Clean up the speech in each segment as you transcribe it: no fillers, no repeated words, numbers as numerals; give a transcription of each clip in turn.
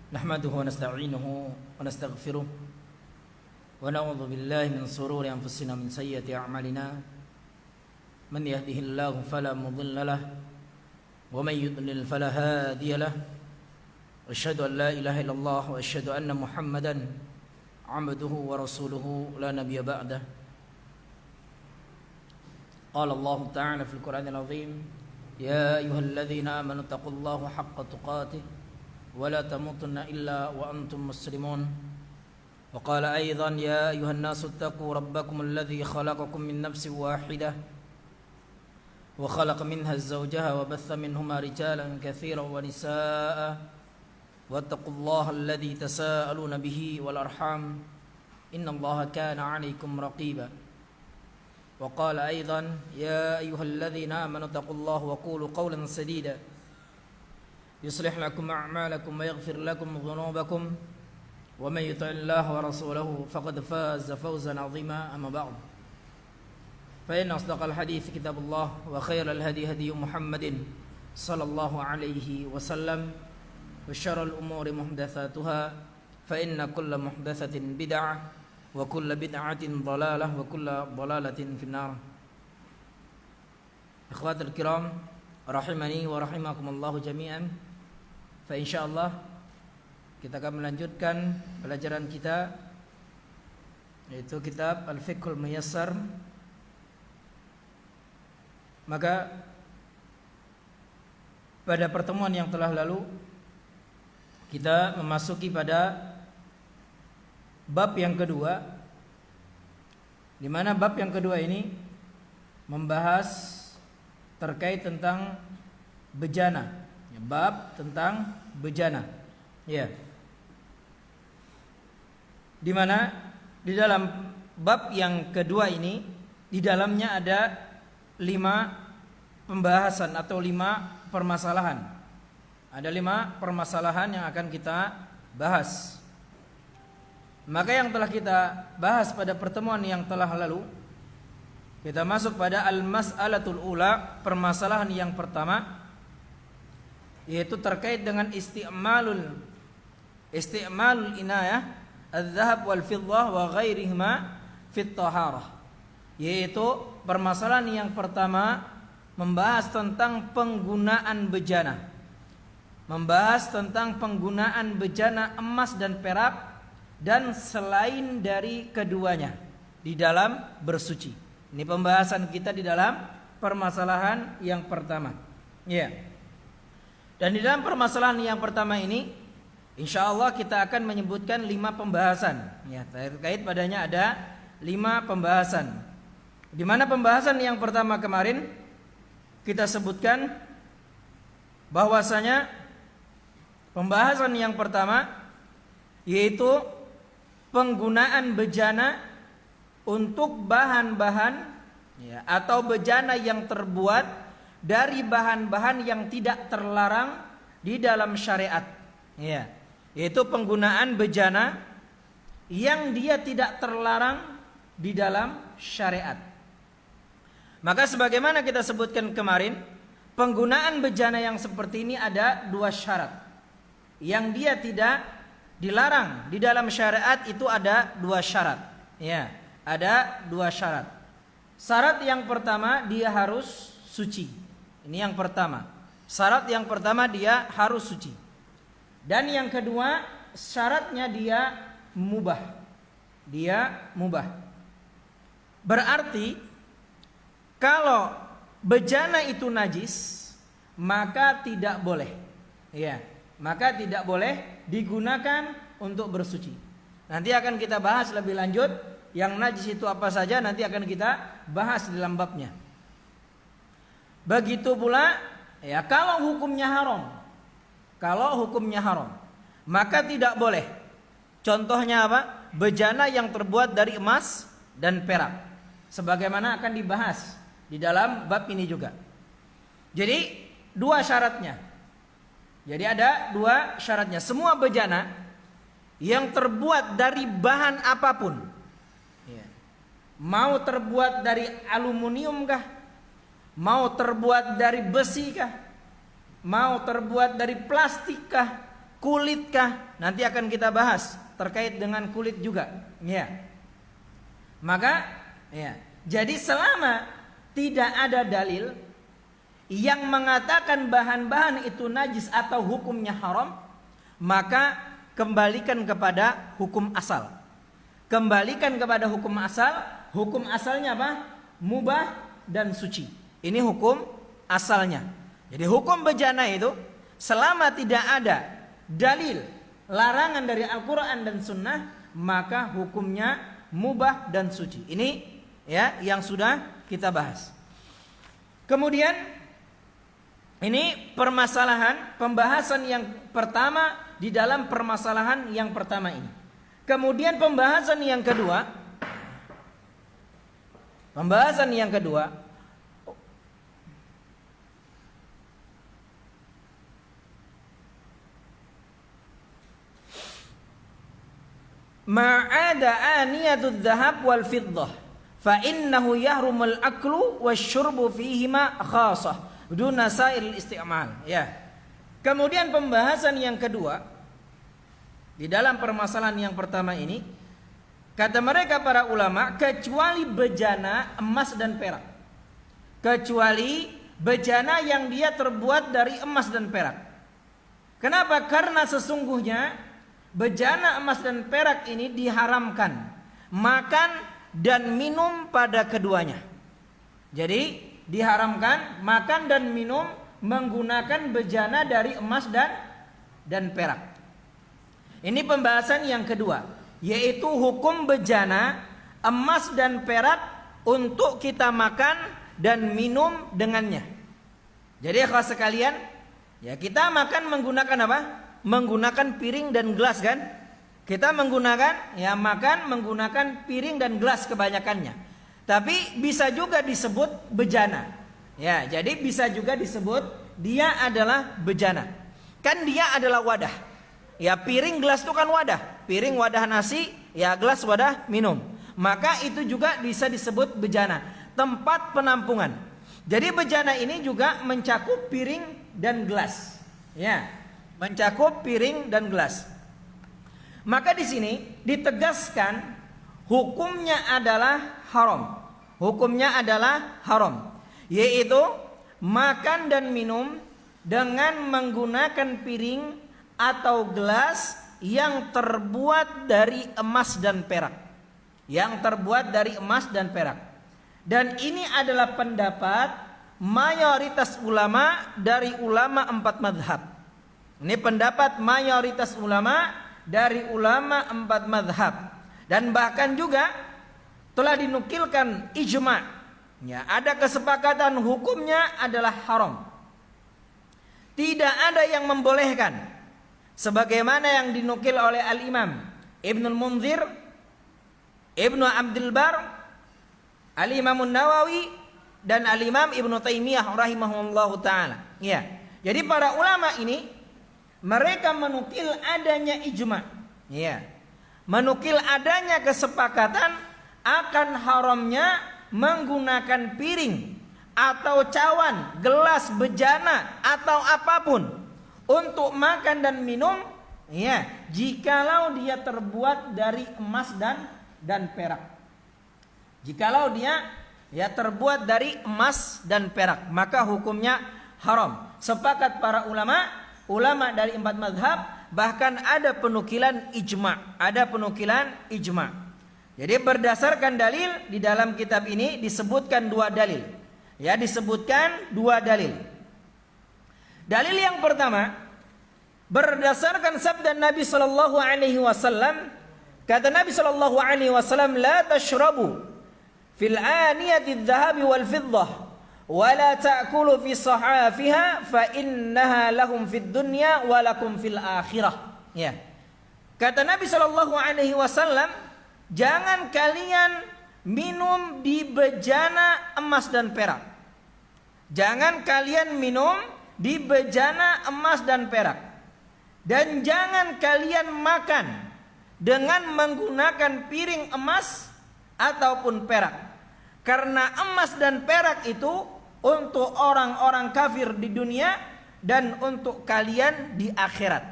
نحمده ونستعينه ونستغفره ونعوذ بالله من شرور أنفسنا من سيئات أعمالنا من يهده الله فلا مضل له ومن يضلل فلا هادي له أشهد أن لا إله إلا الله وأشهد أن محمدا عبده ورسوله لا نبي بعده. قال الله تعالى في القرآن العظيم يا أيها الذين آمنوا اتقوا الله حق تقاته ولا تموتن إلا وأنتم مسلمون. وقال أيضا يا أيها الناس اتقوا ربكم الذي خلقكم من نفس واحدة وخلق منها زوجها وبث منهما رجالا كثيرا ونساء واتقوا الله الذي تساءلون به والأرحام إن الله كان عليكم رقيبا. وقال أيضا يا أيها الذين آمنوا اتقوا الله وقولوا قولا سديدا يصلح لكم أعمالكم ويغفر لكم ذنوبكم ومن يطع الله ورسوله فقد فاز فوزا عظيما. أما بعد فإن أصدق الحديث كتاب الله وخير الهدي هدي محمد صلى الله عليه وسلم وشر الأمور محدثاتها فإن كل محدثة بدعة وكل بدعة ضلالة وكل ضلالة في النار. إخوات الكرام rahimani wa rahimakumullah jami'an. Fa insyaallah kita akan melanjutkan pelajaran kita yaitu kitab Al-Fiqhul Muyassar. Maka pada pertemuan yang telah lalu kita memasuki pada bab yang kedua, di mana bab yang kedua ini membahas terkait tentang bejana. Bab tentang bejana. Ya. Di mana di dalam bab yang kedua ini di dalamnya ada 5 pembahasan atau 5 permasalahan. Ada 5 permasalahan yang akan kita bahas. Maka yang telah kita bahas pada pertemuan yang telah lalu, kita masuk pada al-mas'alatul ula, permasalahan yang pertama, yaitu terkait dengan isti'malul inayah al-dhahab wal fiddah wa ghairihima fit taharah. Yaitu permasalahan yang pertama membahas tentang penggunaan bejana. Membahas tentang penggunaan bejana emas dan perak dan selain dari keduanya di dalam bersuci. Ini pembahasan kita di dalam permasalahan yang pertama. Ya. Dan di dalam permasalahan yang pertama ini, insyaallah kita akan menyebutkan 5 pembahasan. Ya, terkait padanya ada 5 pembahasan. Di mana pembahasan yang pertama kemarin kita sebutkan bahwasanya pembahasan yang pertama yaitu penggunaan bejana untuk bahan-bahan ya, atau bejana yang terbuat dari bahan-bahan yang tidak terlarang di dalam syariat. Ya, yaitu penggunaan bejana yang dia tidak terlarang di dalam syariat. Maka sebagaimana kita sebutkan kemarin, penggunaan bejana yang seperti ini ada 2 syarat. Yang dia tidak dilarang di dalam syariat itu ada 2 syarat. Ya, ada 2 syarat. Syarat yang pertama dia harus suci. Ini yang pertama. Syarat yang pertama dia harus suci. Dan yang kedua syaratnya dia mubah. Dia mubah. Berarti kalau bejana itu najis maka tidak boleh. Ya, maka tidak boleh digunakan untuk bersuci. Nanti akan kita bahas lebih lanjut yang najis itu apa saja, nanti akan kita bahas dalam babnya. Begitu pula ya kalau hukumnya haram. Kalau hukumnya haram, maka tidak boleh. Contohnya apa? Bejana yang terbuat dari emas dan perak. Sebagaimana akan dibahas di dalam bab ini juga. Jadi 2 syaratnya. Jadi ada 2 syaratnya. Semua bejana yang terbuat dari bahan apapun, ya, mau terbuat dari aluminium kah? Mau terbuat dari besi kah? Mau terbuat dari plastik kah? kulitkah? Nanti akan kita bahas terkait dengan kulit juga. Ya. Maka ya, jadi selama tidak ada dalil yang mengatakan bahan-bahan itu najis atau hukumnya haram, maka kembalikan kepada hukum asal. Kembalikan kepada hukum asal. Hukum asalnya apa? Mubah dan suci. Ini hukum asalnya. Jadi hukum bejana itu selama tidak ada dalil larangan dari Al-Quran dan Sunnah, maka hukumnya mubah dan suci. Ini ya yang sudah kita bahas. Kemudian ini pembahasan yang pertama di dalam permasalahan yang pertama ini. Kemudian pembahasan yang kedua, ma'ada aniyatud dhahab wal fiddah fa innahu yahrumul aklu wasyurbu fihima khasah duna sa'il isti'mal. Ya. Kemudian pembahasan yang kedua di dalam permasalahan yang pertama ini, kata mereka para ulama, kecuali bejana emas dan perak. Kecuali bejana yang dia terbuat dari emas dan perak. Kenapa? Karena sesungguhnya bejana emas dan perak ini diharamkan makan dan minum pada keduanya. Jadi diharamkan makan dan minum menggunakan bejana dari emas dan perak. Ini pembahasan yang kedua, yaitu hukum bejana emas dan perak untuk kita makan dan minum dengannya. Jadi kalau sekalian, ya kita makan menggunakan apa? Menggunakan piring dan gelas kan? Kita menggunakan makan menggunakan piring dan gelas kebanyakannya. Tapi bisa juga disebut bejana. Ya, jadi bisa juga disebut dia adalah bejana. Kan dia adalah wadah. Ya, piring gelas itu kan wadah. Piring wadah nasi, ya gelas wadah minum. Maka itu juga bisa disebut bejana, tempat penampungan. Jadi bejana ini juga mencakup piring dan gelas. Ya, mencakup piring dan gelas. Maka di sini ditegaskan hukumnya adalah haram. Hukumnya adalah haram, yaitu makan dan minum dengan menggunakan piring atau gelas yang terbuat dari emas dan perak. Yang terbuat dari emas dan perak. Dan ini adalah pendapat mayoritas ulama dari ulama 4 madhab. Ini pendapat mayoritas ulama dari ulama 4 madhab. Dan bahkan juga telah dinukilkan ijma'. Ya, ada kesepakatan hukumnya adalah haram. Tidak ada yang membolehkan. Sebagaimana yang dinukil oleh Al-Imam Ibnul Munzir, Ibnu Abdul Bar, Al-Imam Nawawi, dan Al-Imam Ibnu Taimiyah rahimahullahu ta'ala. Ya. Jadi para ulama ini mereka menukil adanya ijma'. Ya. Menukil adanya kesepakatan akan haramnya menggunakan piring atau cawan, gelas, bejana atau apapun untuk makan dan minum, ya, jikalau dia terbuat dari emas dan perak. Jikalau dia terbuat dari emas dan perak, maka hukumnya haram. Sepakat para ulama dari 4 mazhab, bahkan ada penukilan ijma', Jadi berdasarkan dalil di dalam kitab ini disebutkan 2 dalil. Ya, disebutkan 2 dalil. Dalil yang pertama berdasarkan sabda Nabi sallallahu alaihi wasallam, kata Nabi sallallahu alaihi wasallam, la tashrabu fil aniyati adh-dhahabi wal fiddah wa la ta'kulu fi sahafiha fa innaha lahum fid dunya wa lakum fil akhirah. Ya. Kata Nabi sallallahu alaihi wasallam, jangan kalian minum di bejana emas dan perak. Jangan kalian minum di bejana emas dan perak. Dan jangan kalian makan dengan menggunakan piring emas ataupun perak. Karena emas dan perak itu untuk orang-orang kafir di dunia dan untuk kalian di akhirat.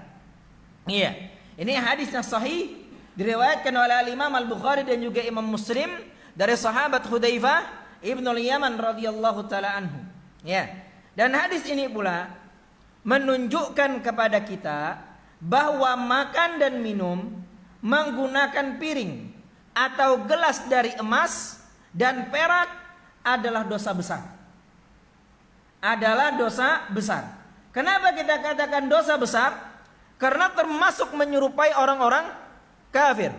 Iya. Ini hadis yang sahih diriwayatkan oleh Imam Al-Bukhari dan juga Imam Muslim dari sahabat Hudzaifah Ibnu Yaman radhiyallahu taala anhu. Ya. Dan hadis ini pula menunjukkan kepada kita bahwa makan dan minum menggunakan piring atau gelas dari emas dan perak adalah dosa besar. Adalah dosa besar. Kenapa kita katakan dosa besar? Karena termasuk menyerupai orang-orang kafir.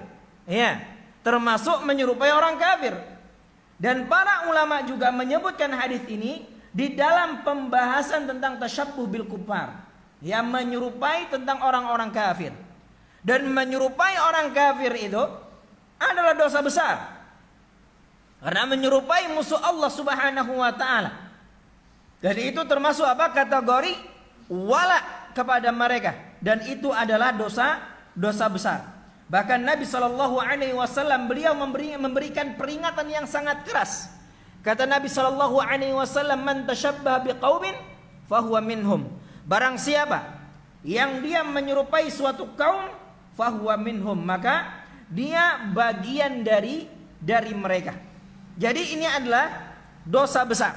Ya, termasuk menyerupai orang kafir. Dan para ulama juga menyebutkan hadis ini di dalam pembahasan tentang tasyabbuh bil kufar, yang menyerupai tentang orang-orang kafir. Dan menyerupai orang kafir itu adalah dosa besar. Karena menyerupai musuh Allah Subhanahu wa taala. Dan itu termasuk apa? Kategori wala kepada mereka, dan itu adalah dosa besar. Bahkan Nabi Shallallahu Alaihi Wasallam beliau memberikan peringatan yang sangat keras. Kata Nabi Shallallahu Alaihi Wasallam, "Man tashabbaha biqaumin fahuwa minhum." Barang siapa yang dia menyerupai suatu kaum, fahuwa minhum, maka dia bagian dari mereka. Jadi ini adalah dosa besar.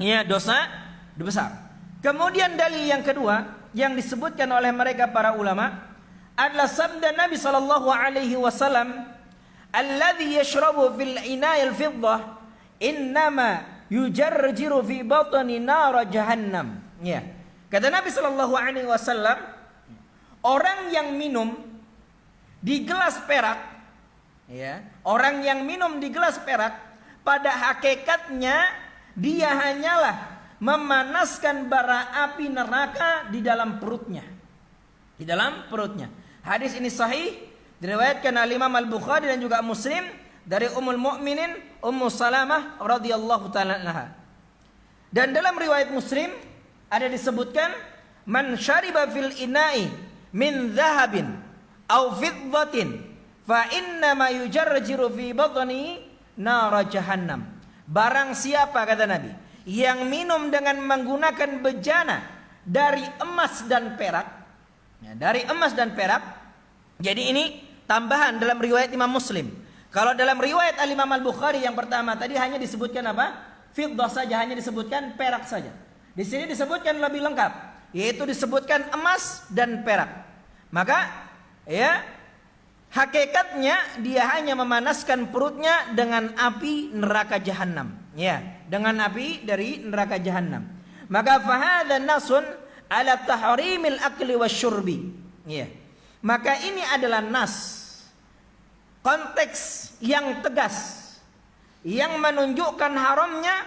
Ya, dosa besar. Kemudian dalil yang kedua yang disebutkan oleh mereka para ulama adalah sabda Nabi sallallahu alaihi wasallam, "Alladzi yashrabu fil ina'il fiddah innama yujarjiru fi batni nar jahannam." Ya. Kata Nabi sallallahu alaihi wasallam, orang yang minum di gelas perak, ya, orang yang minum di gelas perak pada hakikatnya dia hanyalah memanaskan bara api neraka di dalam perutnya. Di dalam perutnya. Hadis ini sahih diriwayatkan oleh Imam Al-Bukhari dan juga Muslim dari Ummul Mukminin Ummu Salamah radhiyallahu taala anha. Dan dalam riwayat Muslim ada disebutkan, "Man syariba fil ina'i min dhahabin aw fiddatin fa inna ma yujarjiru fi batni nar jahannam." Barang siapa, kata Nabi, yang minum dengan menggunakan bejana dari emas dan perak, ya, dari emas dan perak. Jadi ini tambahan dalam riwayat Imam Muslim. Kalau dalam riwayat Al-Imam Al-Bukhari yang pertama tadi hanya disebutkan apa? Fiddah saja, hanya disebutkan perak saja. Di sini disebutkan lebih lengkap, yaitu disebutkan emas dan perak. Maka ya, hakikatnya dia hanya memanaskan perutnya dengan api neraka jahanam. Ya, dengan api dari neraka jahanam. Maka fahadha nasun ala tahrimil akli wasyurbi. Ya. Maka ini adalah nas, konteks yang tegas yang menunjukkan haramnya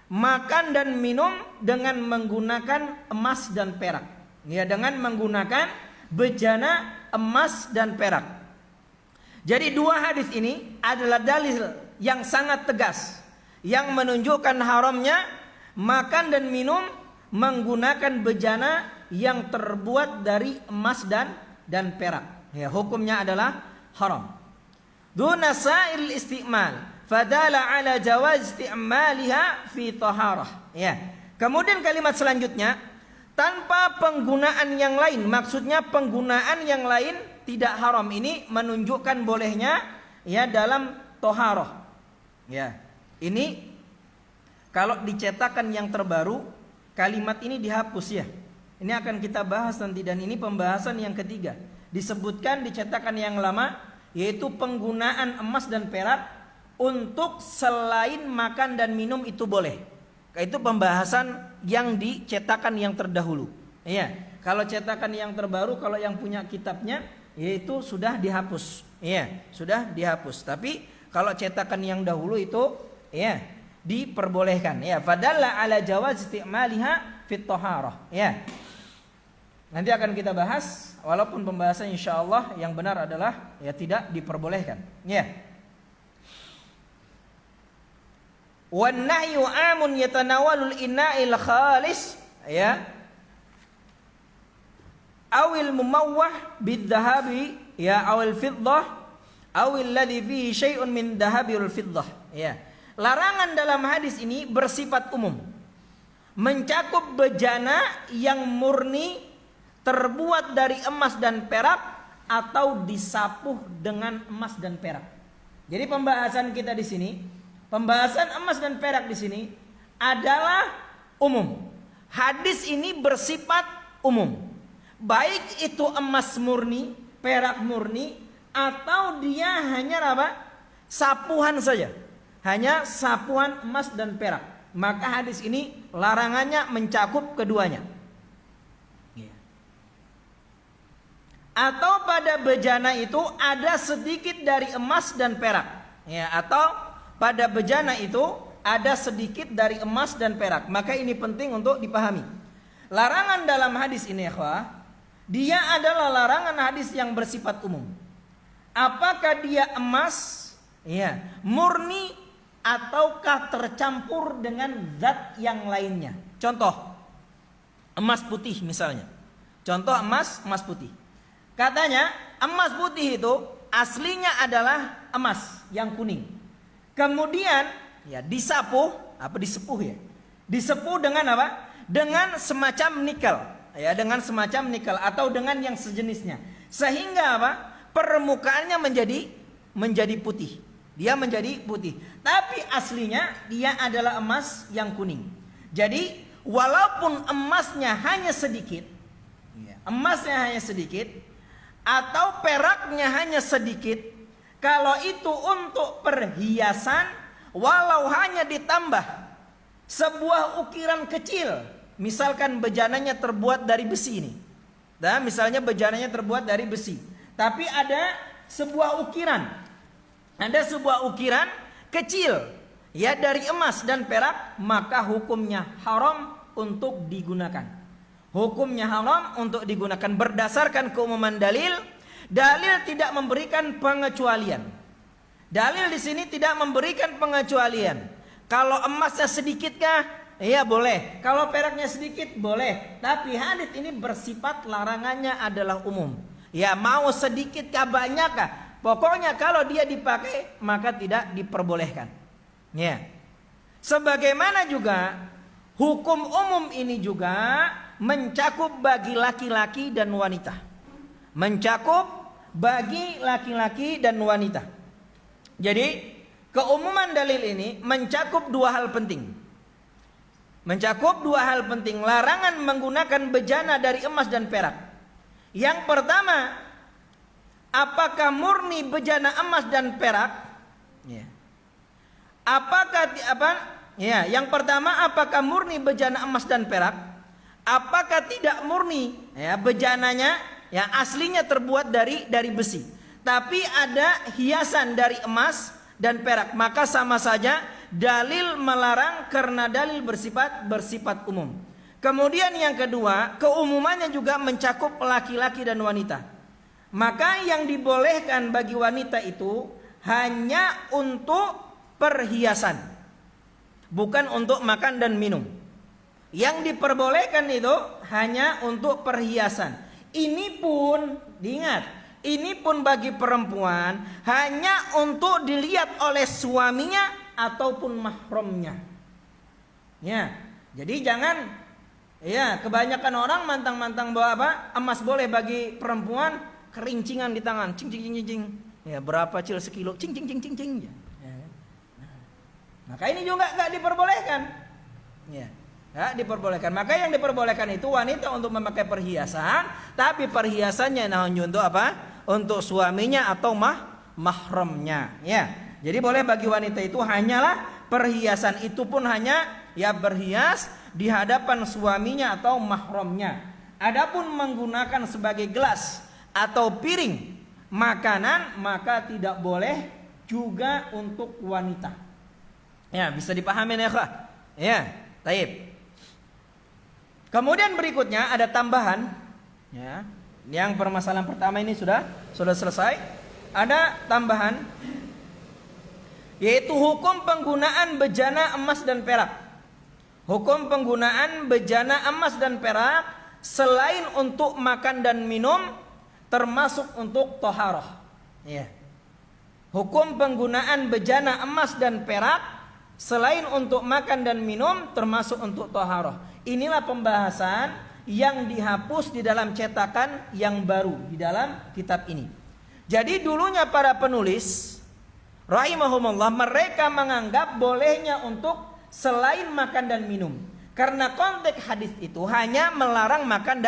makan dan minum dengan menggunakan emas dan perak. Ya, dengan menggunakan bejana emas dan perak. Jadi dua hadis ini adalah dalil yang sangat tegas yang menunjukkan haramnya makan dan minum menggunakan bejana yang terbuat dari emas dan perak. Ya, hukumnya adalah haram. Duna sa'il isti'mal fadala ala jawaz isti'maliha fi taharah. Ya. Kemudian kalimat selanjutnya, tanpa penggunaan yang lain, maksudnya penggunaan yang lain tidak haram. Ini menunjukkan bolehnya ya dalam taharah. Ya. Ini kalau dicetakan yang terbaru, kalimat ini dihapus ya. Ini akan kita bahas nanti, dan ini pembahasan yang ketiga. Disebutkan di cetakan yang lama, yaitu penggunaan emas dan perak untuk selain makan dan minum itu boleh. Itu pembahasan yang di cetakan yang terdahulu. Iya. Kalau cetakan yang terbaru, kalau yang punya kitabnya, yaitu sudah dihapus. Iya, sudah dihapus. Tapi kalau cetakan yang dahulu itu ya diperbolehkan. Ya, fadalla ala jawaz isti'maliha fit taharah. Ya. Nanti akan kita bahas, walaupun pembahasan insyaallah yang benar adalah ya tidak diperbolehkan. Ya. Wan nahyu amun yatanawalul ina'il khalis ya. Awil mumawwah bidzahabi ya awil fiddah awil ladzi fihi syai'un min dhahabi wal fiddah. Ya. Larangan dalam hadis ini bersifat umum, mencakup bejana yang murni terbuat dari emas dan perak atau disapuh dengan emas dan perak. Jadi pembahasan kita di sini, pembahasan emas dan perak di sini adalah umum. Hadis ini bersifat umum. Baik itu emas murni, perak murni, atau dia hanya apa? Sapuhan saja. Hanya sapuhan emas dan perak. Maka hadis ini larangannya mencakup keduanya. Atau pada bejana itu ada sedikit dari emas dan perak. Ya, atau pada bejana itu ada sedikit dari emas dan perak. Maka ini penting untuk dipahami. Larangan dalam hadis ini, ikhwah, dia adalah larangan hadis yang bersifat umum. Apakah dia emas, ya, murni, ataukah tercampur dengan zat yang lainnya? Contoh, emas putih misalnya. Contoh emas putih. Katanya emas putih itu aslinya adalah emas yang kuning. Kemudian ya disepuh ya. Disepuh dengan apa? Dengan semacam nikel, ya, dengan semacam nikel atau dengan yang sejenisnya. Sehingga apa? Permukaannya menjadi putih. Dia menjadi putih. Tapi aslinya dia adalah emas yang kuning. Jadi walaupun emasnya hanya sedikit, atau peraknya hanya sedikit, kalau itu untuk perhiasan, walau hanya ditambah sebuah ukiran kecil, misalkan bejananya terbuat dari besi ini, dan misalnya bejananya terbuat dari besi, tapi ada sebuah ukiran kecil, ya, dari emas dan perak, maka hukumnya haram untuk digunakan. Hukumnya haram untuk digunakan berdasarkan keumuman dalil. Dalil tidak memberikan pengecualian. Dalil di sini tidak memberikan pengecualian. Kalau emasnya sedikitkah? Ya boleh. Kalau peraknya sedikit boleh. Tapi hadis ini bersifat larangannya adalah umum. Ya, mau sedikitkah banyakkah? Pokoknya kalau dia dipakai maka tidak diperbolehkan. Ya. Sebagaimana juga hukum umum ini juga mencakup bagi laki-laki dan wanita. Mencakup bagi laki-laki dan wanita. Jadi keumuman dalil ini mencakup dua hal penting. Larangan menggunakan bejana dari emas dan perak. Yang pertama, apakah murni bejana emas dan perak? Ya. Yang pertama, apakah murni bejana emas dan perak? Apakah tidak murni, ya, bejananya, ya, aslinya terbuat dari besi, tapi ada hiasan dari emas dan perak, maka sama saja dalil melarang karena dalil bersifat umum. Kemudian yang kedua, keumumannya juga mencakup laki-laki dan wanita. Maka yang dibolehkan bagi wanita itu hanya untuk perhiasan, bukan untuk makan dan minum. Yang diperbolehkan itu hanya untuk perhiasan. Ini pun, diingat, ini pun bagi perempuan hanya untuk dilihat oleh suaminya ataupun mahramnya. Ya, jadi jangan, ya, kebanyakan orang mantang-mantang bawa apa? Emas boleh bagi perempuan, kerincingan di tangan, cing. Ya, berapa cil sekilo, cing. Ya. Maka ini juga nggak diperbolehkan. Ya. Ya, diperbolehkan. Maka yang diperbolehkan itu wanita untuk memakai perhiasan, tapi perhiasannya untuk apa? Untuk suaminya atau mahramnya. Ya. Jadi boleh bagi wanita itu hanyalah perhiasan, itu pun hanya ya berhias di hadapan suaminya atau mahramnya. Adapun menggunakan sebagai gelas atau piring makanan maka tidak boleh juga untuk wanita. Ya, bisa dipahami ya, Kak? Ya, taib. Kemudian berikutnya ada tambahan, ya. Yang permasalahan pertama ini sudah selesai. Ada tambahan, yaitu hukum penggunaan bejana emas dan perak. Hukum penggunaan bejana emas dan perak selain untuk makan dan minum, termasuk untuk toharoh. Ya. Hukum penggunaan bejana emas dan perak selain untuk makan dan minum, termasuk untuk toharoh. Inilah pembahasan yang dihapus di dalam cetakan yang baru di dalam kitab ini. Jadi dulunya para penulis rahimahumullah mereka menganggap bolehnya untuk selain makan dan minum. Karena konteks hadis itu hanya melarang makan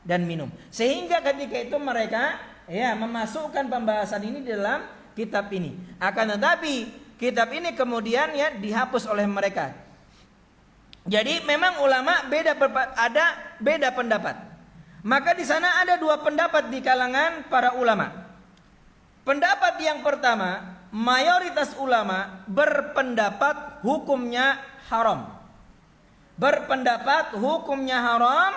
dan minum. Sehingga ketika itu mereka memasukkan pembahasan ini di dalam kitab ini. Akan tetapi kitab ini kemudian dihapus oleh mereka. Jadi memang ulama ada beda pendapat. Maka di sana ada dua pendapat di kalangan para ulama. Pendapat yang pertama, mayoritas ulama berpendapat hukumnya haram. Berpendapat hukumnya haram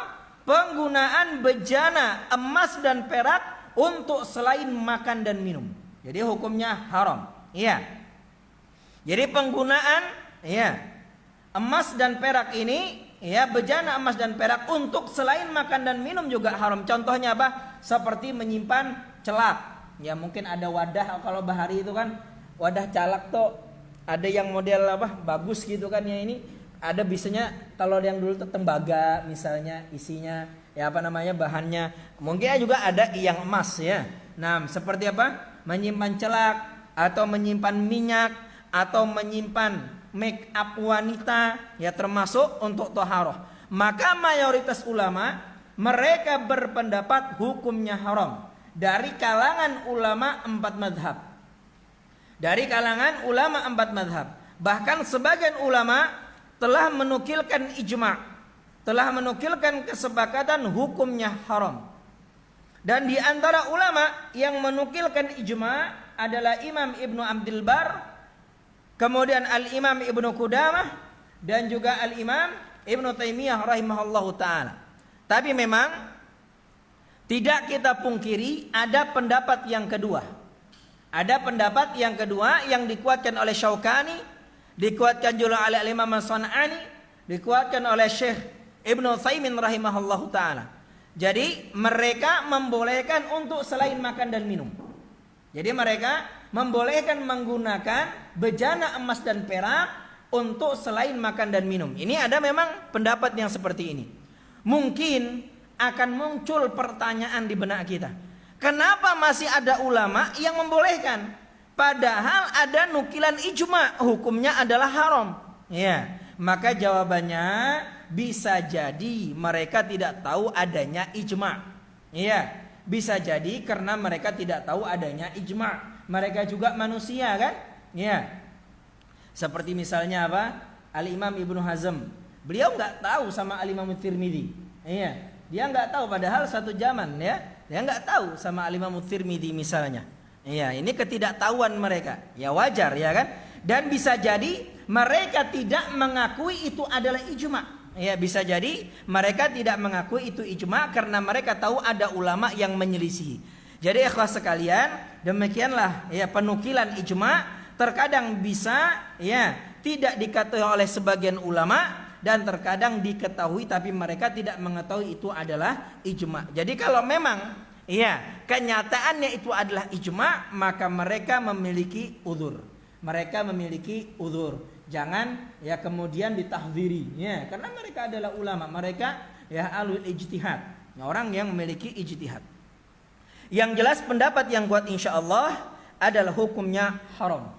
penggunaan bejana emas dan perak untuk selain makan dan minum. Jadi hukumnya haram. Iya. Jadi penggunaan emas dan perak ini, bejana emas dan perak untuk selain makan dan minum juga haram. Contohnya apa? Seperti menyimpan celak. Ya mungkin ada wadah, kalau bahari itu kan wadah calak tuh ada yang model bagus gitu kan ya, ini ada bisanya kalau yang dulu tuh tembaga misalnya isinya bahannya mungkin juga ada yang emas ya. Nah seperti apa? Menyimpan celak atau menyimpan minyak atau menyimpan make up wanita termasuk untuk toharoh. Maka mayoritas ulama mereka berpendapat hukumnya haram. Dari kalangan ulama 4 madhab. Dari kalangan ulama 4 madhab. Bahkan sebagian ulama telah menukilkan ijma'. Telah menukilkan kesepakatan hukumnya haram. Dan di antara ulama yang menukilkan ijma' adalah Imam Ibnu Abdul Bar, kemudian Al-Imam Ibnu Qudamah, dan juga Al-Imam Ibnu Taimiyah rahimahullahu ta'ala. Tapi memang tidak kita pungkiri ada pendapat yang kedua. Ada pendapat yang kedua yang dikuatkan oleh Syaukani, dikuatkan juga oleh Imam As-San'ani, dikuatkan oleh Syekh Ibnu Utsaimin rahimahullahu taala. Jadi mereka membolehkan untuk selain makan dan minum. Jadi mereka membolehkan menggunakan bejana emas dan perak untuk selain makan dan minum. Ini ada memang pendapat yang seperti ini. Mungkin akan muncul pertanyaan di benak kita. Kenapa masih ada ulama yang membolehkan? Padahal ada nukilan ijma, hukumnya adalah haram. Maka jawabannya bisa jadi mereka tidak tahu adanya ijma. Bisa jadi karena mereka tidak tahu adanya ijma. Mereka juga manusia kan? Seperti misalnya apa? Al-Imam Ibnu Hazm. Beliau nggak tahu sama Al-Imam Tirmidzi. Dia nggak tahu padahal satu zaman dia nggak tahu sama Al-Imam Tirmidzi misalnya. Ini ketidaktahuan mereka. Ya wajar ya kan? Dan bisa jadi mereka tidak mengakui itu adalah ijma. Bisa jadi mereka tidak mengakui itu ijma karena mereka tahu ada ulama yang menyelisihi. Jadi ikhwas sekalian, demikianlah penukilan ijma terkadang bisa tidak diketahui oleh sebagian ulama dan terkadang diketahui tapi mereka tidak mengetahui itu adalah ijma. Jadi kalau memang kenyataannya itu adalah ijma, maka mereka memiliki uzur. Mereka memiliki uzur. Jangan kemudian ditahdziri karena mereka adalah ulama, mereka ahlul ijtihad. Orang yang memiliki ijtihad. Yang jelas pendapat yang kuat insyaallah adalah hukumnya haram.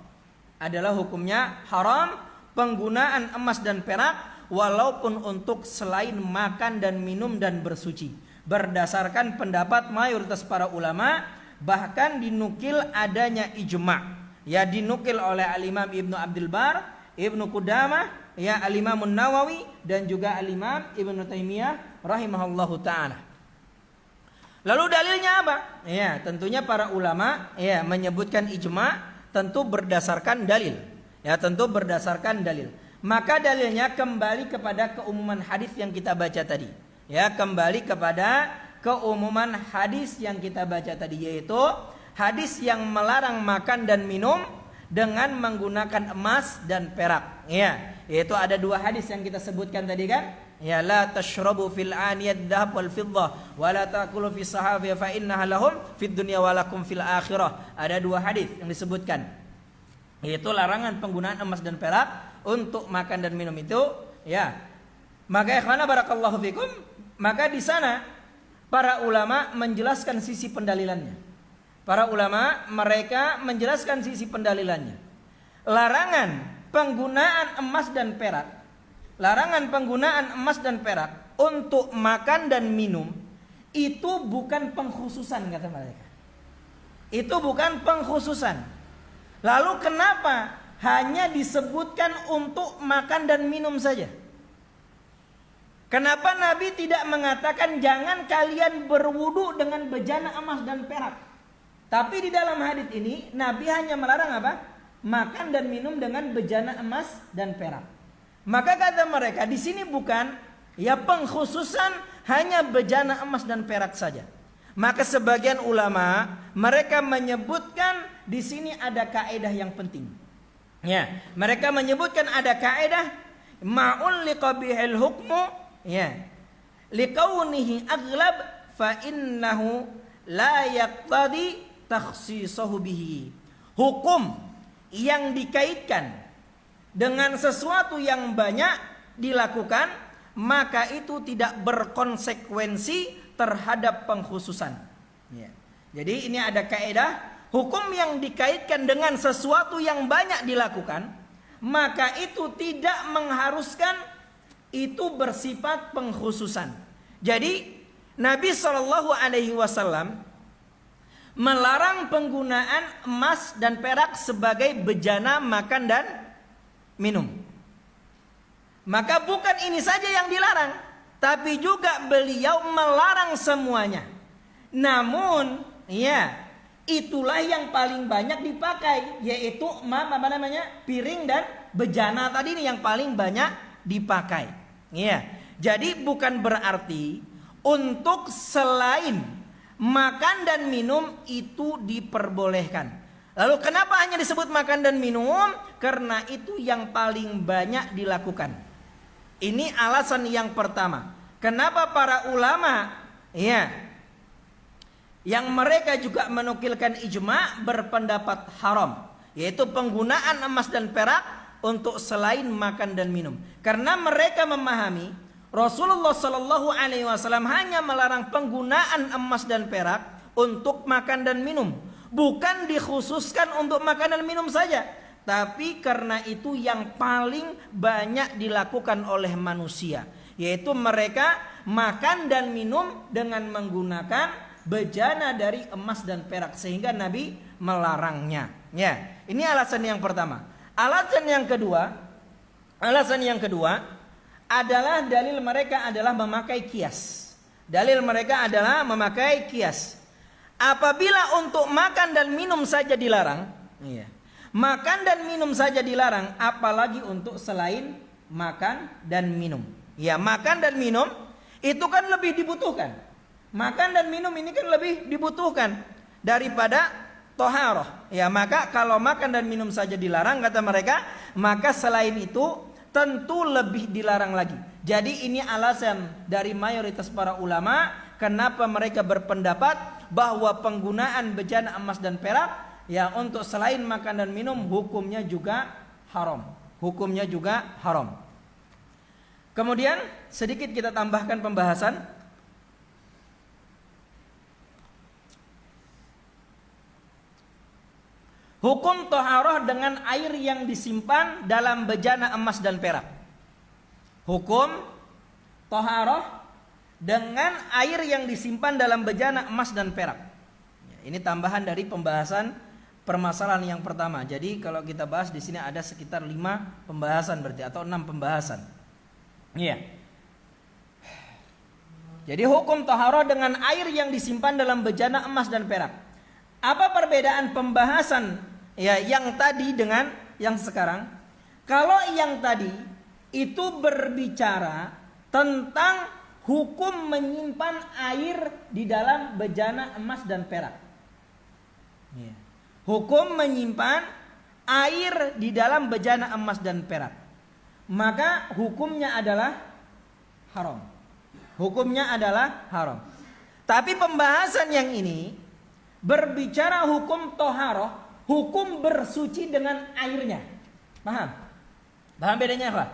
Adalah hukumnya haram penggunaan emas dan perak walaupun untuk selain makan dan minum dan bersuci. Berdasarkan pendapat mayoritas para ulama, bahkan dinukil adanya ijma'. Dinukil oleh Al-Imam Ibnu Abdul Bar, Ibnu Qudamah, Al-Imam An-Nawawi dan juga Al-Imam Ibnu Taimiyah rahimahullahu taala. Lalu dalilnya apa? Tentunya para ulama menyebutkan ijma' tentu berdasarkan dalil. Tentu berdasarkan dalil. Maka dalilnya kembali kepada keumuman hadis yang kita baca tadi. Kembali kepada keumuman hadis yang kita baca tadi, yaitu hadis yang melarang makan dan minum dengan menggunakan emas dan perak. Yaitu ada 2 hadis yang kita sebutkan tadi kan? La tashrabu fil aniyad dhahab wal fiddah wa la ta'kulu fi sahafi fa innaha lahum fid dunya wa lakum fil akhirah. Ada 2 hadis yang disebutkan. Yaitu larangan penggunaan emas dan perak untuk makan dan minum itu. Maka ikhwana barakallahu fikum, Maka di sana para ulama menjelaskan sisi pendalilannya. Para ulama mereka menjelaskan sisi pendalilannya. Larangan penggunaan emas dan perak. Larangan penggunaan emas dan perak untuk makan dan minum itu bukan pengkhususan, kata mereka. Itu bukan pengkhususan. Lalu kenapa hanya disebutkan untuk makan dan minum saja? Kenapa Nabi tidak mengatakan jangan kalian berwudu dengan bejana emas dan perak? Tapi di dalam hadis ini Nabi hanya melarang apa? Makan dan minum dengan bejana emas dan perak. Maka kata mereka di sini bukan ya pengkhususan hanya bejana emas dan perak saja. Maka sebagian ulama mereka menyebutkan di sini ada kaidah yang penting. Ya, mereka menyebutkan ada kaidah ma'ul liqabihil hukmu ya liqaunihi aghlab fa innahu la yaqtadi takhsisahu bihi. Hukum yang dikaitkan dengan sesuatu yang banyak dilakukan maka itu tidak berkonsekuensi terhadap pengkhususan. Ya. Jadi ini ada kaidah hukum yang dikaitkan dengan sesuatu yang banyak dilakukan maka itu tidak mengharuskan itu bersifat pengkhususan. Jadi Nabi SAW melarang penggunaan emas dan perak sebagai bejana makan dan minum. Maka bukan ini saja yang dilarang, tapi juga beliau melarang semuanya. Namun, ya, itulah yang paling banyak dipakai, yaitu piring dan bejana tadi ini yang paling banyak dipakai. Ya. Jadi bukan berarti untuk selain makan dan minum itu diperbolehkan. Lalu kenapa hanya disebut makan dan minum? Karena itu yang paling banyak dilakukan. Ini alasan yang pertama. Kenapa para ulama ya yang mereka juga menukilkan ijma berpendapat haram, yaitu penggunaan emas dan perak untuk selain makan dan minum. Karena mereka memahami Rasulullah Shallallahu Alaihi Wasallam hanya melarang penggunaan emas dan perak untuk makan dan minum, bukan dikhususkan untuk makan dan minum saja. Tapi karena itu yang paling banyak dilakukan oleh manusia, yaitu mereka makan dan minum dengan menggunakan bejana dari emas dan perak, sehingga Nabi melarangnya. Ya, ini alasan yang pertama. Alasan yang kedua adalah dalil mereka adalah memakai kias. Dalil mereka adalah memakai kias. Apabila untuk makan dan minum saja dilarang, iya. Makan dan minum saja dilarang, apalagi untuk selain makan dan minum. Ya, makan dan minum itu kan lebih dibutuhkan. Makan dan minum ini kan lebih dibutuhkan daripada toharoh. Ya, maka kalau makan dan minum saja dilarang, kata mereka, maka selain itu tentu lebih dilarang lagi. Jadi ini alasan dari mayoritas para ulama kenapa mereka berpendapat bahwa penggunaan bejana emas dan perak ya untuk selain makan dan minum hukumnya juga haram. Hukumnya juga haram. Kemudian sedikit kita tambahkan pembahasan. Hukum toharoh dengan air yang disimpan dalam bejana emas dan perak. Hukum toharoh dengan air yang disimpan dalam bejana emas dan perak. Ini tambahan dari pembahasan permasalahan yang pertama. Jadi kalau kita bahas di sini ada sekitar 5 pembahasan berarti atau 6 pembahasan. Iya. Jadi hukum toharoh dengan air yang disimpan dalam bejana emas dan perak. Apa perbedaan pembahasan ya yang tadi dengan yang sekarang? Kalau yang tadi itu berbicara tentang hukum menyimpan air di dalam bejana emas dan perak. Ya. Hukum menyimpan air di dalam bejana emas dan perak. Maka hukumnya adalah haram. Hukumnya adalah haram. Tapi pembahasan yang ini berbicara hukum toharoh, hukum bersuci dengan airnya. Paham? Paham bedanya apa?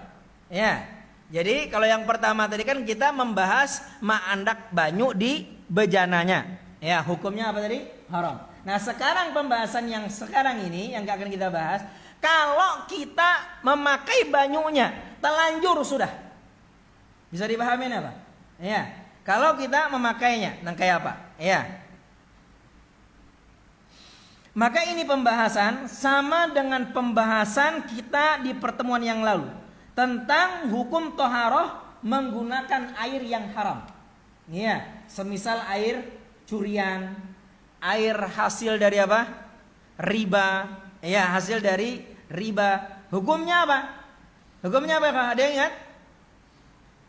Ya. Jadi kalau yang pertama tadi kan kita membahas ma'andak banyu di bejananya. Ya, hukumnya apa tadi? Haram. Nah, sekarang pembahasan yang sekarang ini yang akan kita bahas, kalau kita memakai banyunya telanjur sudah. Bisa dipahami apa? Ya. Kalau kita memakainya, nang kayak apa? Ya. Maka ini pembahasan sama dengan pembahasan kita di pertemuan yang lalu tentang hukum toharoh menggunakan air yang haram. Ya, semisal air curian, air hasil dari apa? Riba. Ya, hasil dari riba. Hukumnya apa? Hukumnya apa? Ada yang ingat?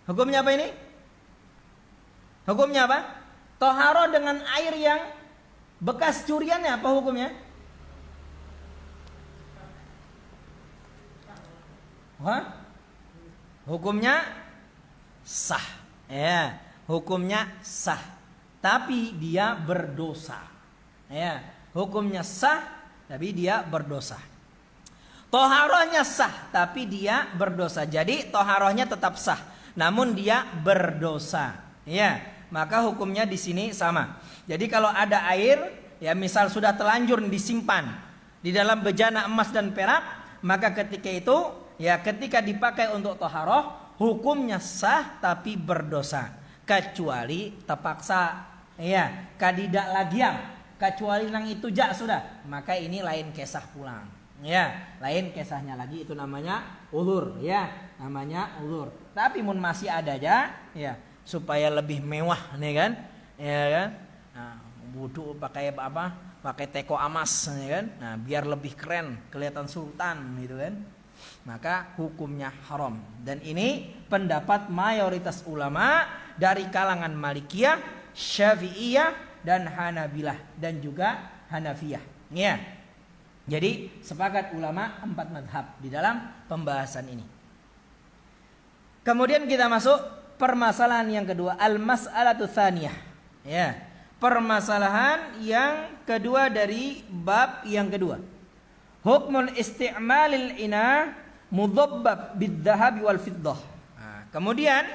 Hukumnya apa ini? Hukumnya apa? Toharoh dengan air yang bekas curiannya apa hukumnya? Hah? Hukumnya sah. Ya, hukumnya sah. Tapi dia berdosa. Ya, hukumnya sah tapi dia berdosa. Toharohnya sah tapi dia berdosa. Jadi toharohnya tetap sah, namun dia berdosa. Ya, maka hukumnya di sini sama. Jadi kalau ada air, ya misal sudah telanjur disimpan di dalam bejana emas dan perak, maka ketika itu, ya ketika dipakai untuk toharoh, hukumnya sah tapi berdosa. Kecuali terpaksa, ya kadidak lagiam, kecuali nang itu jak sudah, maka ini lain kisah pulang. Ya, lain kisahnya lagi, itu namanya ulur, ya namanya ulur. Tapi mun masih ada aja, ya supaya lebih mewah nih kan, ya kan. Nah, wudhu pakai apa? Pakai teko amas, ya kan. Nah, biar lebih keren, kelihatan sultan gitu kan. Maka hukumnya haram. Dan ini pendapat mayoritas ulama dari kalangan Malikiyah, Syafi'iyah dan Hanabilah dan juga Hanafiyah. Ya. Jadi sepakat ulama 4 madhab di dalam pembahasan ini. Kemudian kita masuk permasalahan yang kedua, al-mas'alatu tsaniyah. Ya, permasalahan yang kedua dari bab yang kedua. Hukmul isti'malil ina mudhabbab bidh-dhahabi wal fiddah. Nah, kemudian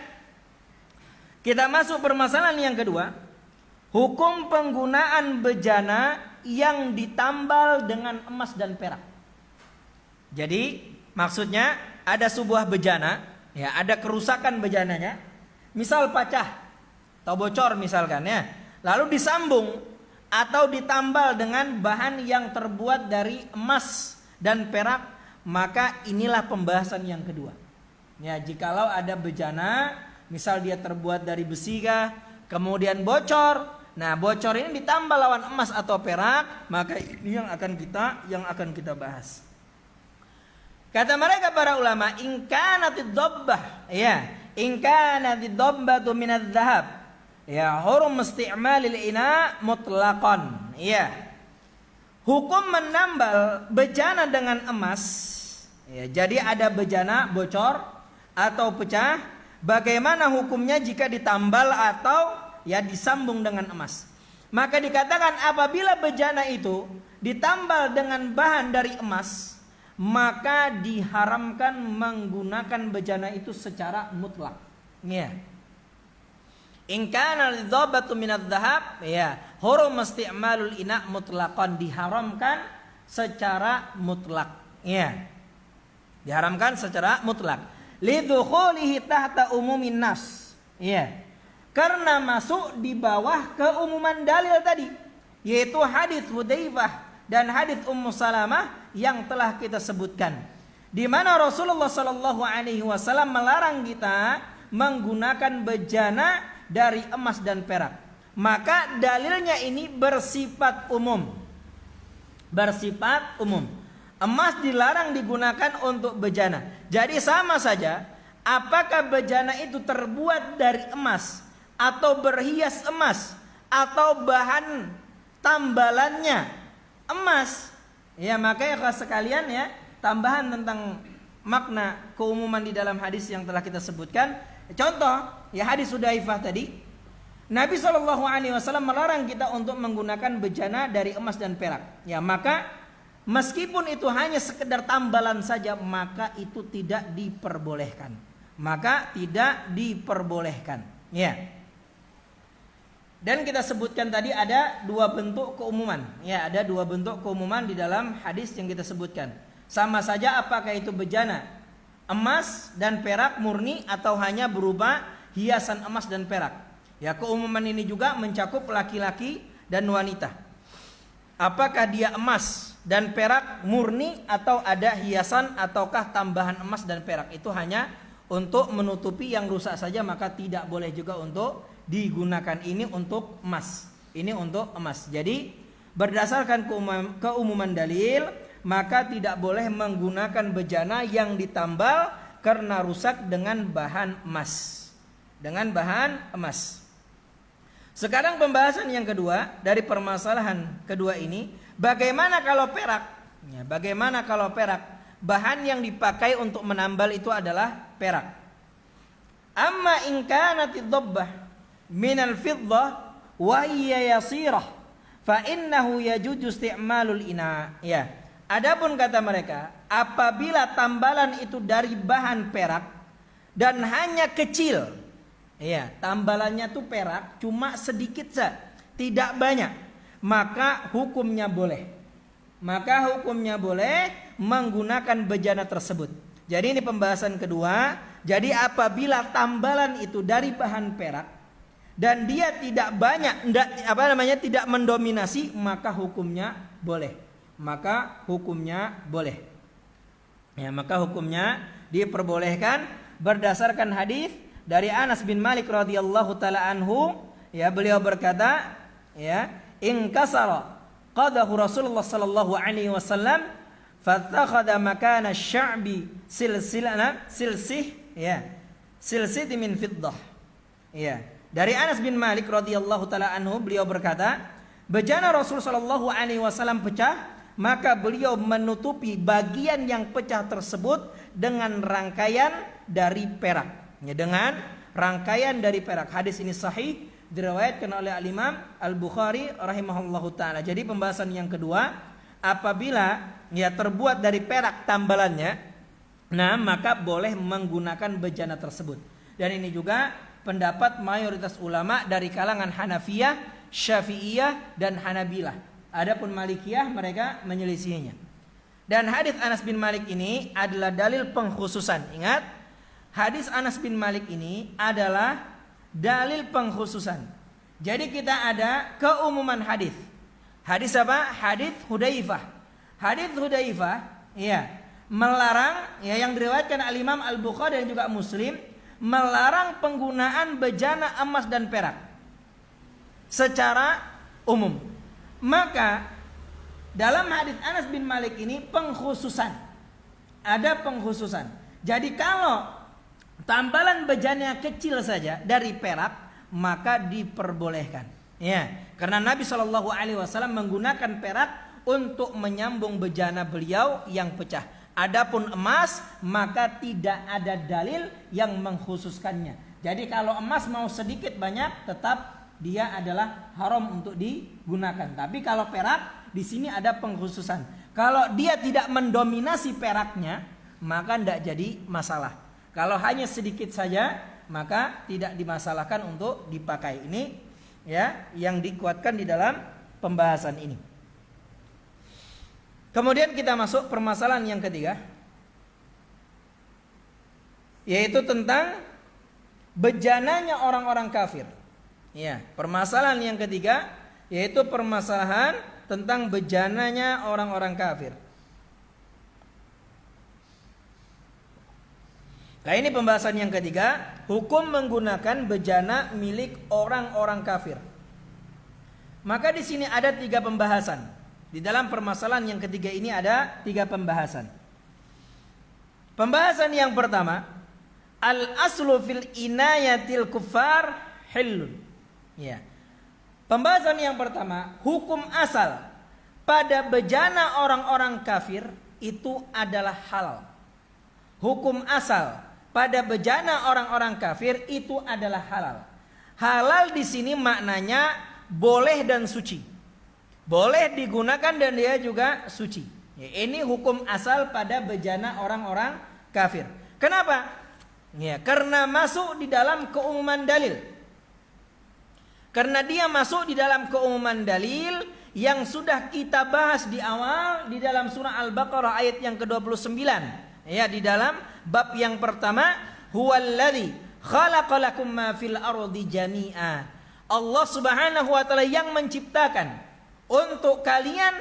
kita masuk permasalahan yang kedua, hukum penggunaan bejana yang ditambal dengan emas dan perak. Jadi maksudnya ada sebuah bejana, ya ada kerusakan bejananya. Misal pecah atau bocor misalkan ya, lalu disambung atau ditambal dengan bahan yang terbuat dari emas dan perak, maka inilah pembahasan yang kedua. Ya, jikalau ada bejana, misal dia terbuat dari besi kah, kemudian bocor, nah bocor ini ditambal lawan emas atau perak, maka ini yang akan kita bahas. Kata mereka para ulama, in kanatid dabbah, ya in kanatid dabbatu minadz dzahab, ya hurum isti'malil ina mutlaqan. Ya, hukum menambal bejana dengan emas, ya, jadi ada bejana bocor atau pecah, bagaimana hukumnya jika ditambal atau ya disambung dengan emas? Maka dikatakan apabila bejana itu ditambal dengan bahan dari emas, maka diharamkan menggunakan bejana itu secara mutlak. Ya. In kana lidhabatu minadz dzahab, ya, hurum isti'malul ina mutlaqan, diharamkan secara mutlak. Ya. Diharamkan secara mutlak. Lidukhulihi tahta umumin nas. Ya. Karena masuk di bawah keumuman dalil tadi, yaitu hadis Hudzaifah dan hadis Ummu Salamah yang telah kita sebutkan, di mana Rasulullah Shallallahu Alaihi Wasallam melarang kita menggunakan bejana dari emas dan perak. Maka dalilnya ini bersifat umum. Bersifat umum. Emas dilarang digunakan untuk bejana. Jadi sama saja, apakah bejana itu terbuat dari emas atau berhias emas atau bahan tambalannya emas, ya maka ya sekalian ya, tambahan tentang makna keumuman di dalam hadis yang telah kita sebutkan. Contoh ya hadis Hudzaifah tadi, Nabi SAW melarang kita untuk menggunakan bejana dari emas dan perak. Ya maka meskipun itu hanya sekedar tambalan saja, maka itu tidak diperbolehkan. maka tidak diperbolehkan. Ya. Dan kita sebutkan tadi ada dua bentuk keumuman. Ya, ada dua bentuk keumuman di dalam hadis yang kita sebutkan. Sama saja apakah itu bejana emas dan perak murni atau hanya berupa hiasan emas dan perak. Ya, keumuman ini juga mencakup laki-laki dan wanita. Apakah dia emas dan perak murni atau ada hiasan ataukah tambahan emas dan perak, itu hanya untuk menutupi yang rusak saja, maka tidak boleh juga untuk digunakan. Ini untuk emas, ini untuk emas. Jadi berdasarkan keumuman dalil, maka tidak boleh menggunakan bejana yang ditambal karena rusak dengan bahan emas. Dengan bahan emas. Sekarang pembahasan yang kedua dari permasalahan kedua ini, bagaimana kalau perak? Ya, bagaimana kalau perak? Bahan yang dipakai untuk menambal itu adalah perak. Amma in kanatid dabbah minal fiddah wa hiya yasirah fa innahu yajuzu isti'malul ina. Ya. Adapun kata mereka, apabila tambalan itu dari bahan perak dan hanya kecil, ya, tambalannya tuh perak cuma sedikit saja, tidak banyak, maka hukumnya boleh. Maka hukumnya boleh menggunakan bejana tersebut. Jadi ini pembahasan kedua. Jadi apabila tambalan itu dari bahan perak dan dia tidak banyak, tidak mendominasi, maka hukumnya boleh. Maka hukumnya boleh. Ya, maka hukumnya diperbolehkan berdasarkan hadis dari Anas bin Malik radhiyallahu taala anhu, ya, beliau berkata, ya, in kasara qadahu Rasulullah sallallahu alaihi wasallam fattakhadha makana asy-sya'bi silsih, ya, silsih min fiddah. Ya, dari Anas bin Malik radhiyallahu taala anhu, beliau berkata, bejana Rasul sallallahu alaihi wasallam pecah, maka beliau menutupi bagian yang pecah tersebut dengan rangkaian dari perak. Ya, dengan rangkaian dari perak. Hadis ini sahih, diriwayatkan oleh Al-Imam Al-Bukhari rahimahullahu taala. Jadi pembahasan yang kedua, apabila ya terbuat dari perak tambalannya, nah maka boleh menggunakan bejana tersebut. Dan ini juga pendapat mayoritas ulama dari kalangan Hanafiyah, Syafi'iyah dan Hanabilah. Adapun Malikiyah mereka menyelisihinya. Dan hadis Anas bin Malik ini adalah dalil pengkhususan. Ingat, hadis Anas bin Malik ini adalah dalil pengkhususan. Jadi kita ada keumuman hadis. Hadis apa? Hadis Hudzaifah. Hadis Hudzaifah, ya, melarang, ya, yang diriwayatkan Al-Imam Al-Bukhari dan juga Muslim, melarang penggunaan bejana emas dan perak secara umum. Maka dalam hadis Anas bin Malik ini pengkhususan. Ada pengkhususan. Jadi kalau tambalan bejana kecil saja dari perak, maka diperbolehkan. Ya, karena Nabi Shallallahu alaihi wasallam menggunakan perak untuk menyambung bejana beliau yang pecah. Adapun emas, maka tidak ada dalil yang mengkhususkannya. Jadi kalau emas mau sedikit banyak, tetap dia adalah haram untuk digunakan. Tapi kalau perak, di sini ada pengkhususan. Kalau dia tidak mendominasi peraknya, maka tidak jadi masalah. Kalau hanya sedikit saja, maka tidak dimasalahkan untuk dipakai. Ini, ya, yang dikuatkan di dalam pembahasan ini. Kemudian kita masuk permasalahan yang ketiga, yaitu tentang bejananya orang-orang kafir. Ya, permasalahan yang ketiga yaitu permasalahan tentang bejananya orang-orang kafir. Nah, ini pembahasan yang ketiga, hukum menggunakan bejana milik orang-orang kafir. Maka di sini ada 3 pembahasan. Di dalam permasalahan yang ketiga ini ada 3 pembahasan. Pembahasan yang pertama, al-aslu fil inayatil kuffar hillun. Ya. Pembahasan yang pertama, hukum asal pada bejana orang-orang kafir itu adalah halal. Hukum asal pada bejana orang-orang kafir itu adalah halal. Halal di sini maknanya boleh dan suci. Boleh digunakan dan dia juga suci. Ya, ini hukum asal pada bejana orang-orang kafir. Kenapa? Ya, karena masuk di dalam keumuman dalil. Karena dia masuk di dalam keumuman dalil yang sudah kita bahas di awal di dalam surah Al-Baqarah ayat yang ke-29. Ya, di dalam bab yang pertama, huwallazi khalaqalakum ma fil ardi jami'a. Allah Subhanahu wa taala yang menciptakan untuk kalian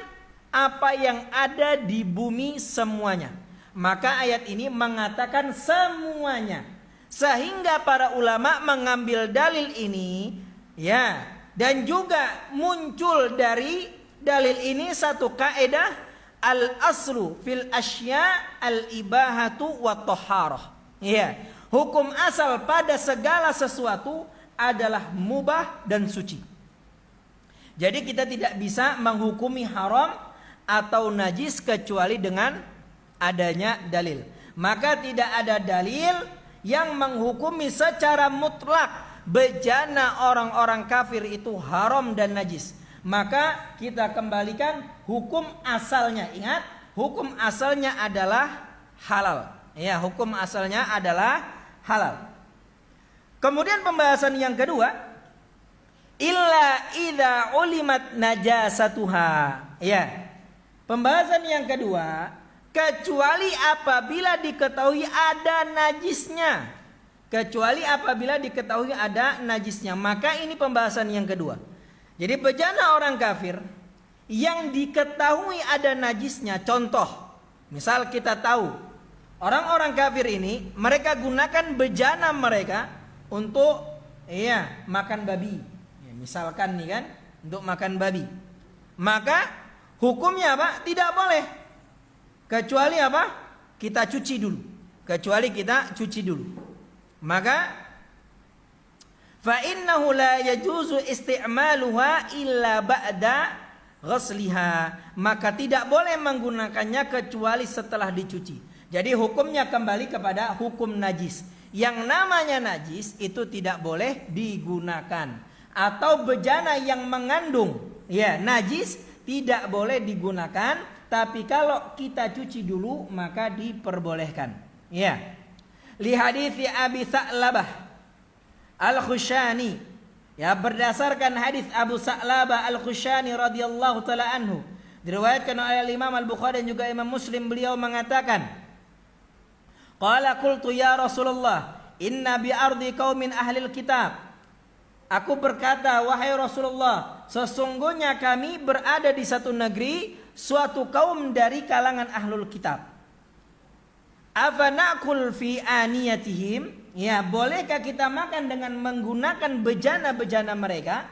apa yang ada di bumi semuanya. Maka ayat ini mengatakan semuanya. Sehingga para ulama mengambil dalil ini, ya, dan juga muncul dari dalil ini satu kaidah, al-aslu fil asya al-ibahatu wa taharah. Ya, hukum asal pada segala sesuatu adalah mubah dan suci. Jadi kita tidak bisa menghukumi haram atau najis kecuali dengan adanya dalil. Maka tidak ada dalil yang menghukumi secara mutlak bejana orang-orang kafir itu haram dan najis. Maka kita kembalikan hukum asalnya. Ingat, hukum asalnya adalah halal. Ya, hukum asalnya adalah halal. Kemudian pembahasan yang kedua, illa idza ulimat najasatuha. Ya. Pembahasan yang kedua, kecuali apabila diketahui ada najisnya. Kecuali apabila diketahui ada najisnya. Maka ini pembahasan yang kedua. Jadi bejana orang kafir yang diketahui ada najisnya. Contoh, misal kita tahu orang-orang kafir ini mereka gunakan bejana mereka untuk makan babi. Ya, misalkan nih kan, untuk makan babi. Maka hukumnya apa? Tidak boleh. Kecuali apa? Kita cuci dulu. Kecuali kita cuci dulu. Maka fa innahu la yajuzu isti'maluha illa ba'da ghasliha. Maka tidak boleh menggunakannya kecuali setelah dicuci. Jadi hukumnya kembali kepada hukum najis. Yang namanya najis itu tidak boleh digunakan. Atau bejana yang mengandung najis tidak boleh digunakan. Tapi kalau kita cuci dulu maka diperbolehkan. Ya. Li hadithi Abi Sa'labah Al-Khushani. Ya, berdasarkan hadis Abu Sa'labah Al-Khushani radhiyallahu taala anhu, diriwayatkan oleh Imam Al-Bukhari dan juga Imam Muslim, beliau mengatakan, qala qultu ya Rasulullah, inna bi ardi qaumin ahlil kitab. Aku berkata, wahai Rasulullah, sesungguhnya kami berada di satu negeri, suatu kaum dari kalangan ahlul kitab. Afanakul fi aniyatihim. Ya, bolehkah kita makan dengan menggunakan bejana-bejana mereka?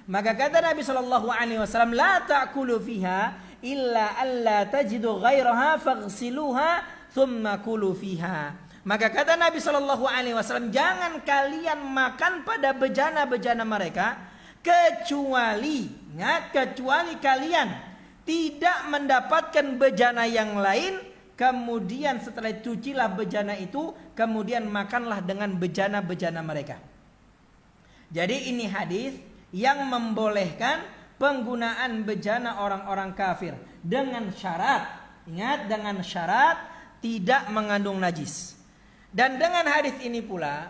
Maka kata Nabi SAW, la ta'kulu fiha illa alla tajidu ghairaha faghsiluha thumma kulu fiha. Maka kata Nabi SAW, jangan kalian makan pada bejana-bejana mereka kecuali kalian tidak mendapatkan bejana yang lain. Kemudian setelah cucilah bejana itu, kemudian makanlah dengan bejana-bejana mereka. Jadi ini hadis yang membolehkan penggunaan bejana orang-orang kafir dengan syarat, ingat, dengan syarat tidak mengandung najis. Dan dengan hadis ini pula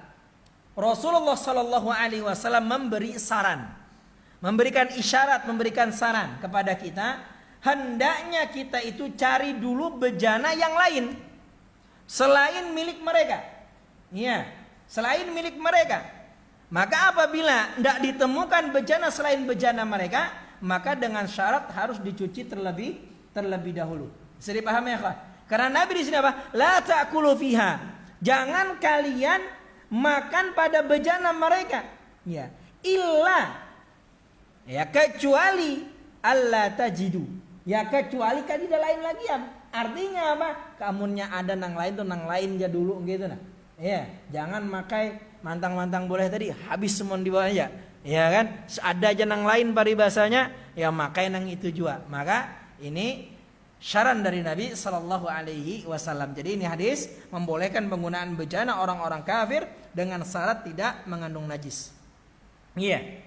Rasulullah SAW memberi saran, memberikan isyarat, memberikan saran kepada kita. Hendaknya kita itu cari dulu bejana yang lain selain milik mereka. Ya, selain milik mereka. Maka apabila tidak ditemukan bejana selain bejana mereka, maka dengan syarat harus dicuci terlebih dahulu. Bisa dipahami ya, Pak? Karena Nabi di sini apa? La ta'kulu fiha. Jangan kalian makan pada bejana mereka. Ya, illa, ya, kecuali alla tajidu. Ya, kecuali kan tidak lain lagi ya. Artinya apa? Kamunnya ada nang lain tuh nang lain aja dulu gitu nah. Ya, jangan makai mantang-mantang boleh tadi habis semua di bawah aja. Ya kan? Ada aja nang lain paribasanya, ya makai nang itu juga. Maka ini syaran dari Nabi sallallahu alaihi wasallam. Jadi ini hadis membolehkan penggunaan bejana orang-orang kafir dengan syarat tidak mengandung najis. Iya.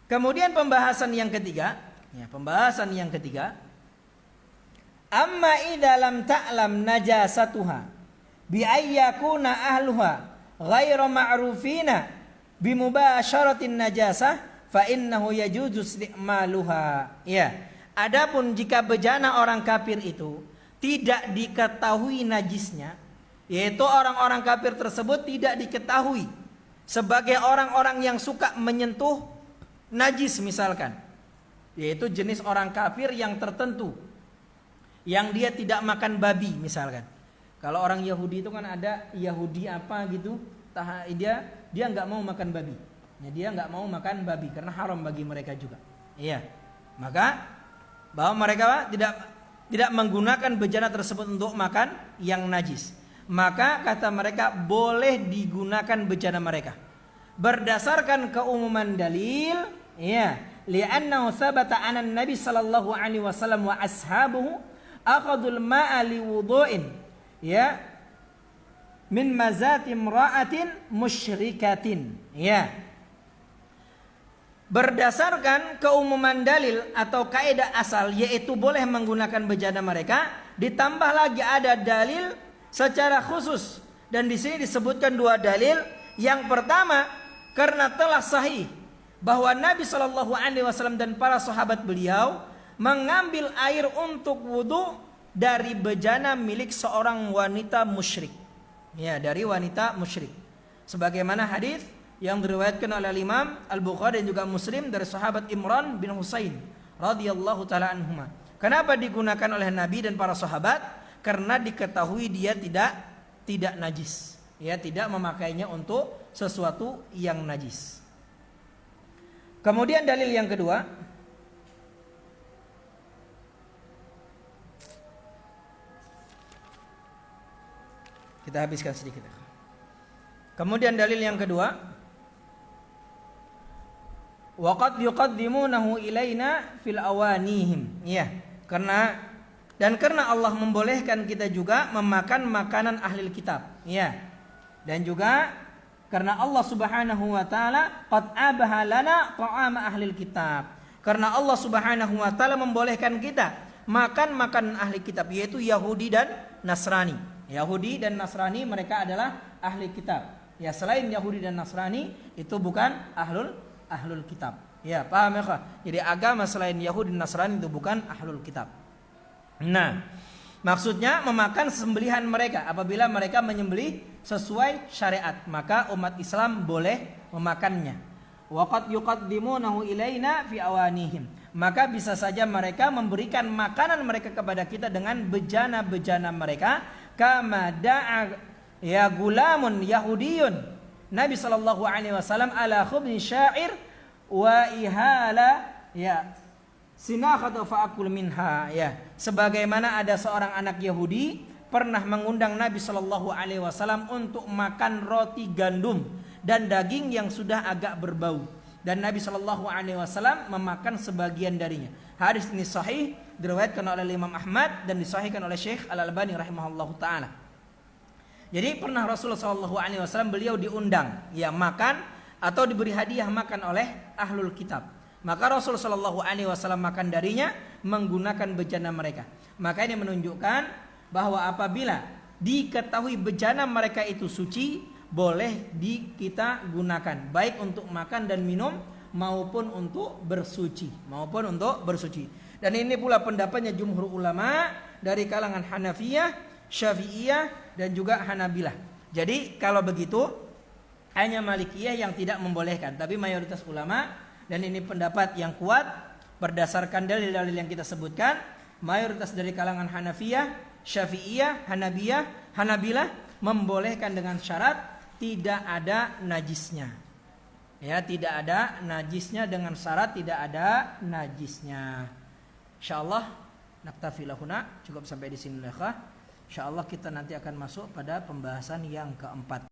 Kemudian pembahasan yang ketiga, amma idza lam ta'lam najasatuha bi ayyakuna ahluha ghairu ma'rufina bimubasyaratin najasah fa innahu yajuzu isti'maluha. Ya. Adapun jika bejana orang kafir itu tidak diketahui najisnya, yaitu orang-orang kafir tersebut tidak diketahui sebagai orang-orang yang suka menyentuh najis misalkan, yaitu jenis orang kafir yang tertentu, yang dia tidak makan babi misalkan. Kalau orang Yahudi itu kan ada Yahudi apa gitu, dia nggak mau makan babi. Ya, dia nggak mau makan babi karena haram bagi mereka juga. Iya, maka bahwa mereka tidak menggunakan bejana tersebut untuk makan yang najis. Maka kata mereka boleh digunakan bejana mereka berdasarkan keumuman dalil. Ya, li'annahu thabata 'an Nabi sallallahu alaihi wasallam wa ashabuhu akhadul ma'a liwudu'in ya min mazati imra'atin musyrikatin. Ya, berdasarkan keumuman dalil atau kaidah asal, yaitu boleh menggunakan bejana mereka, ditambah lagi ada dalil secara khusus, dan di sini disebutkan dua dalil. Yang pertama, karena telah sahih bahwa Nabi Shallallahu Alaihi Wasallam dan para sahabat beliau mengambil air untuk wudhu dari bejana milik seorang wanita musyrik. Ya, dari wanita musyrik. Sebagaimana hadis yang diriwayatkan oleh Imam Al-Bukhari dan juga Muslim dari sahabat Imran bin Husain radhiyallahu taala anhuma. Kenapa digunakan oleh Nabi dan para sahabat? Karena diketahui dia tidak najis. Ya, tidak memakainya untuk sesuatu yang najis. Kemudian dalil yang kedua, kita habiskan sedikit. Kemudian dalil yang kedua, waqad yuqaddimunahu ilaina fil awanihim. Ya, karena Allah membolehkan kita juga memakan makanan ahli kitab. Ya. Dan juga karena Allah Subhanahu wa taala qad abaha lana ta'ama ahli kitab. Karena Allah Subhanahu wa taala membolehkan kita makan makanan ahli kitab, yaitu Yahudi dan Nasrani. Yahudi dan Nasrani mereka adalah ahli kitab. Ya, selain Yahudi dan Nasrani itu bukan ahlul kitab. Ya, paham ya? Jadi agama selain Yahudi dan Nasrani itu bukan ahlul kitab. Nah, maksudnya memakan sembelihan mereka. Apabila mereka menyembelih sesuai syariat, maka umat Islam boleh memakannya. Waqad yuqaddimunahu ilaina fi awanihim. Maka bisa saja mereka memberikan makanan mereka kepada kita dengan bejana-bejana mereka. Kama da'a ya gulamun yahudiyun Nabi sallallahu alaihi wasallam ala khubni syair wa ihala ya sinakhatu fa'akul minha. Ya, sebagaimana ada seorang anak Yahudi pernah mengundang Nabi Shallallahu Alaihi Wasallam untuk makan roti gandum dan daging yang sudah agak berbau, dan Nabi Shallallahu Alaihi Wasallam memakan sebagian darinya. Hadis ini sahih, diriwayatkan oleh Imam Ahmad dan disahihkan oleh Syekh Al-Albani rahimahullahu taala. Jadi pernah Rasulullah Shallallahu Alaihi Wasallam beliau diundang ya makan atau diberi hadiah makan oleh ahlul kitab. Maka Rasulullah Shallallahu Alaihi Wasallam makan darinya menggunakan bejana mereka. Maka ini menunjukkan bahwa apabila diketahui bejana mereka itu suci, boleh kita gunakan baik untuk makan dan minum maupun untuk bersuci, Dan ini pula pendapatnya jumhur ulama dari kalangan Hanafiyah, Syafi'iyah dan juga Hanabilah. Jadi kalau begitu hanya Malikiyah yang tidak membolehkan, tapi mayoritas ulama, dan ini pendapat yang kuat berdasarkan dalil-dalil yang kita sebutkan, mayoritas dari kalangan Hanafiyah, Syafi'iyah, Hanabilah membolehkan dengan syarat tidak ada najisnya. Ya, tidak ada najisnya, dengan syarat tidak ada najisnya. Insyaallah naktafi lahuna, cukup sampai di sini. Insyaallah kita nanti akan masuk pada pembahasan yang keempat.